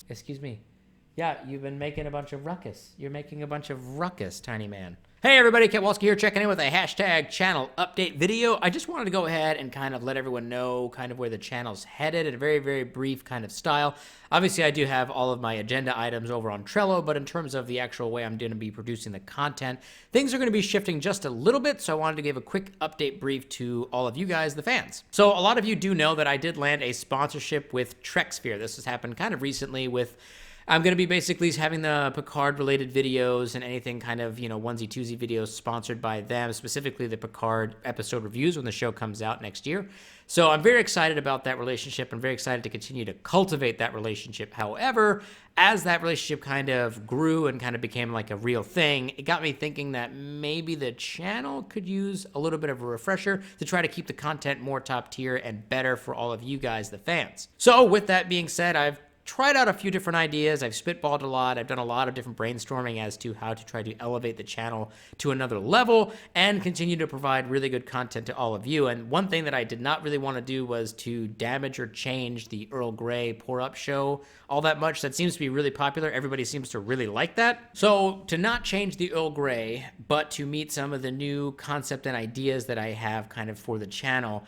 Excuse me. Yeah, you've been making a bunch of ruckus. You're making a bunch of ruckus, tiny man. Hey everybody, Ketwolski here, checking in with a hashtag channel update video. I just wanted to go ahead and kind of let everyone know kind of where the channel's headed in a very, very brief kind of style. Obviously, I do have all of my agenda items over on Trello, but in terms of the actual way I'm going to be producing the content, things are going to be shifting just a little bit, so I wanted to give a quick update brief to all of you guys, the fans. So a lot of you do know that I did land a sponsorship with TrekSphere. This has happened kind of recently with I'm going to be basically having the Picard-related videos and anything kind of, onesie-twosie videos sponsored by them, specifically the Picard episode reviews when the show comes out next year. So I'm very excited about that relationship. I'm very excited to continue to cultivate that relationship. However, as that relationship kind of grew and kind of became like a real thing, it got me thinking that maybe the channel could use a little bit of a refresher to try to keep the content more top tier and better for all of you guys, the fans. So with that being said, I've tried out a few different ideas. I've spitballed a lot. I've done a lot of different brainstorming as to how to try to elevate the channel to another level and continue to provide really good content to all of you. And one thing that I did not really want to do was to damage or change the Earl Grey pour-up show all that much. That seems to be really popular. Everybody seems to really like that. So to not change the Earl Grey, but to meet some of the new concept and ideas that I have kind of for the channel,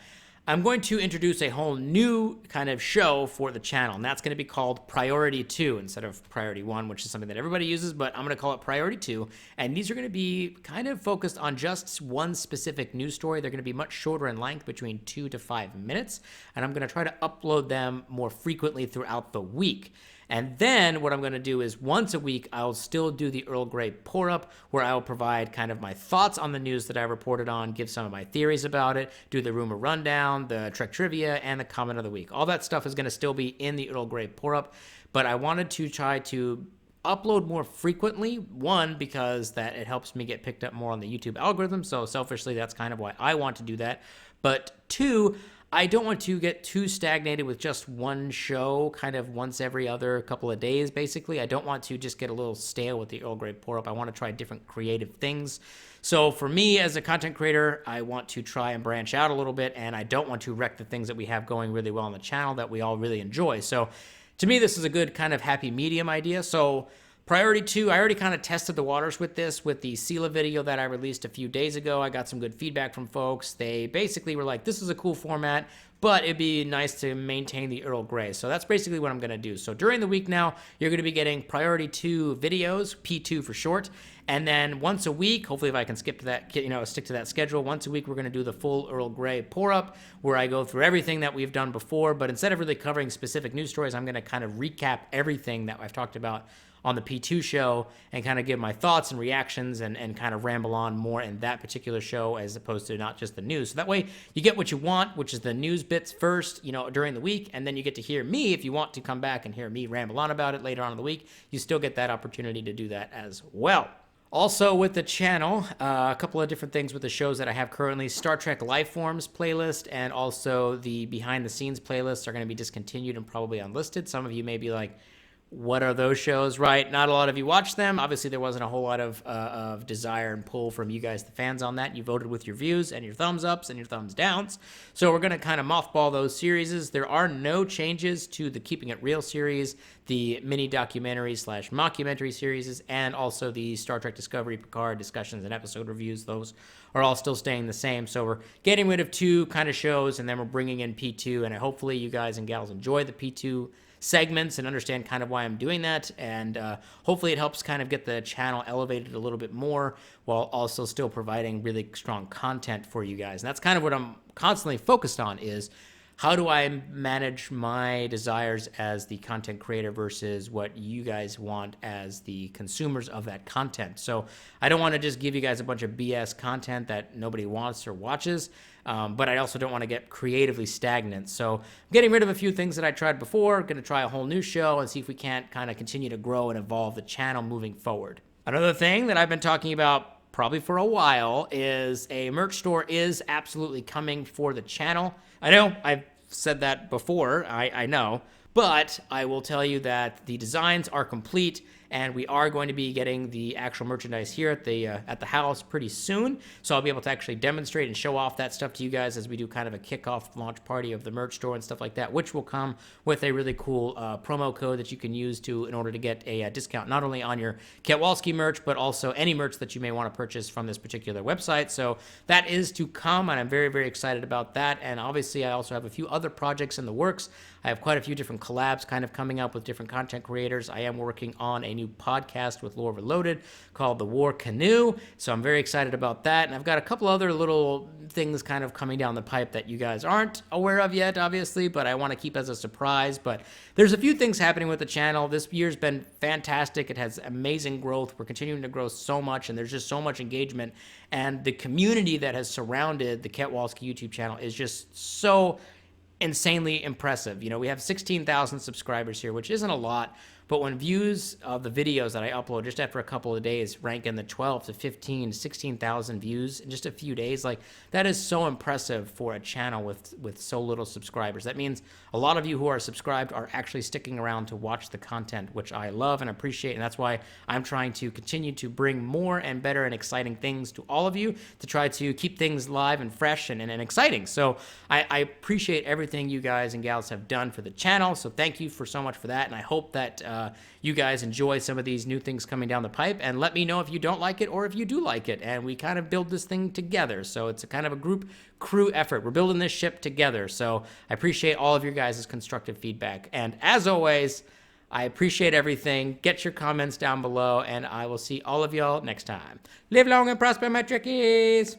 I'm going to introduce a whole new kind of show for the channel, and that's going to be called Priority 2 instead of Priority 1, which is something that everybody uses, but I'm going to call it Priority 2, and these are going to be kind of focused on just one specific news story. They're going to be much shorter in length, between 2 to 5 minutes, and I'm going to try to upload them more frequently throughout the week. And then what I'm going to do is once a week, I'll still do the Earl Grey pour-up, where I'll provide kind of my thoughts on the news that I reported on, give some of my theories about it, do the rumor rundown, the Trek trivia, and the comment of the week. All that stuff is going to still be in the Earl Grey pour-up, but I wanted to try to upload more frequently. One, because that it helps me get picked up more on the YouTube algorithm, so selfishly, that's kind of why I want to do that. But two, I don't want to get too stagnated with just one show kind of once every other couple of days, basically. I don't want to just get a little stale with the Earl Grey pour-up. I want to try different creative things. So for me as a content creator, I want to try and branch out a little bit, and I don't want to wreck the things that we have going really well on the channel that we all really enjoy. So to me, this is a good kind of happy medium idea. So Priority 2, I already kind of tested the waters with this with the Sela video that I released a few days ago. I got some good feedback from folks. They basically were like, this is a cool format, but it'd be nice to maintain the Earl Grey. So that's basically what I'm going to do. So during the week now, you're going to be getting Priority 2 videos, P2 for short. And then once a week, hopefully if I can skip to that, stick to that schedule, once a week we're going to do the full Earl Grey pour-up, where I go through everything that we've done before. But instead of really covering specific news stories, I'm going to kind of recap everything that I've talked about on the P2 show and kind of give my thoughts and reactions and kind of ramble on more in that particular show as opposed to not just the news. So that way you get what you want, which is the news bits first, during the week, and then you get to hear me. If you want to come back and hear me ramble on about it later on in the week, you still get that opportunity to do that as well. Also with the channel, a couple of different things with the shows that I have currently. Star Trek Lifeforms playlist and also the behind the scenes playlists are going to be discontinued and probably unlisted. Some of you may be like, what are those shows? Right, not a lot of you watch them. Obviously, there wasn't a whole lot of desire and pull from you guys, the fans, on that. You voted with your views and your thumbs ups and your thumbs downs. So we're going to kind of mothball those series. There are no changes to the Keeping It Real series, the mini documentary / mockumentary series, and also the Star Trek Discovery Picard discussions and episode reviews. Those are all still staying the same. So we're getting rid of 2 kind of shows, and then we're bringing in P2, and hopefully you guys and gals enjoy the P2 segments and understand kind of why I'm doing that, and hopefully it helps kind of get the channel elevated a little bit more while also still providing really strong content for you guys. And that's kind of what I'm constantly focused on, is how do I manage my desires as the content creator versus what you guys want as the consumers of that content. So I don't want to just give you guys a bunch of BS content that nobody wants or watches, but I also don't want to get creatively stagnant. So I'm getting rid of a few things that I tried before, going to try a whole new show and see if we can't kind of continue to grow and evolve the channel moving forward. Another thing that I've been talking about probably for a while is a merch store is absolutely coming for the channel. I know I've said that before, I know, but I will tell you that the designs are complete and we are going to be getting the actual merchandise here at the house pretty soon. So I'll be able to actually demonstrate and show off that stuff to you guys as we do kind of a kickoff launch party of the merch store and stuff like that, which will come with a really cool promo code that you can use in order to get a discount not only on your Ketwolski merch, but also any merch that you may want to purchase from this particular website. So that is to come, and I'm very, very excited about that. And obviously, I also have a few other projects in the works. I have quite a few different collabs kind of coming up with different content creators. I am working on a new podcast with Lore Reloaded called The War Canoe, so I'm very excited about that. And I've got a couple other little things kind of coming down the pipe that you guys aren't aware of yet, obviously, but I want to keep as a surprise. But there's a few things happening with the channel. This year's been fantastic. It has amazing growth. We're continuing to grow so much, and there's just so much engagement. And the community that has surrounded the Ketwolski YouTube channel is just so insanely impressive. You know, we have 16,000 subscribers here, which isn't a lot, but when views of the videos that I upload just after a couple of days rank in the 12 to 15, 16,000 views in just a few days, like that is so impressive for a channel with so little subscribers. That means a lot of you who are subscribed are actually sticking around to watch the content, which I love and appreciate, and that's why I'm trying to continue to bring more and better and exciting things to all of you to try to keep things live and fresh and exciting. So I appreciate everything you guys and gals have done for the channel, so thank you so much for that, and I hope that you guys enjoy some of these new things coming down the pipe, and let me know if you don't like it or if you do like it, and we kind of build this thing together. So it's a kind of a group crew effort. We're building this ship together, so I appreciate all of your guys' constructive feedback, and as always, I appreciate everything. Get your comments down below, and I will see all of y'all next time. Live long and prosper, my trickies!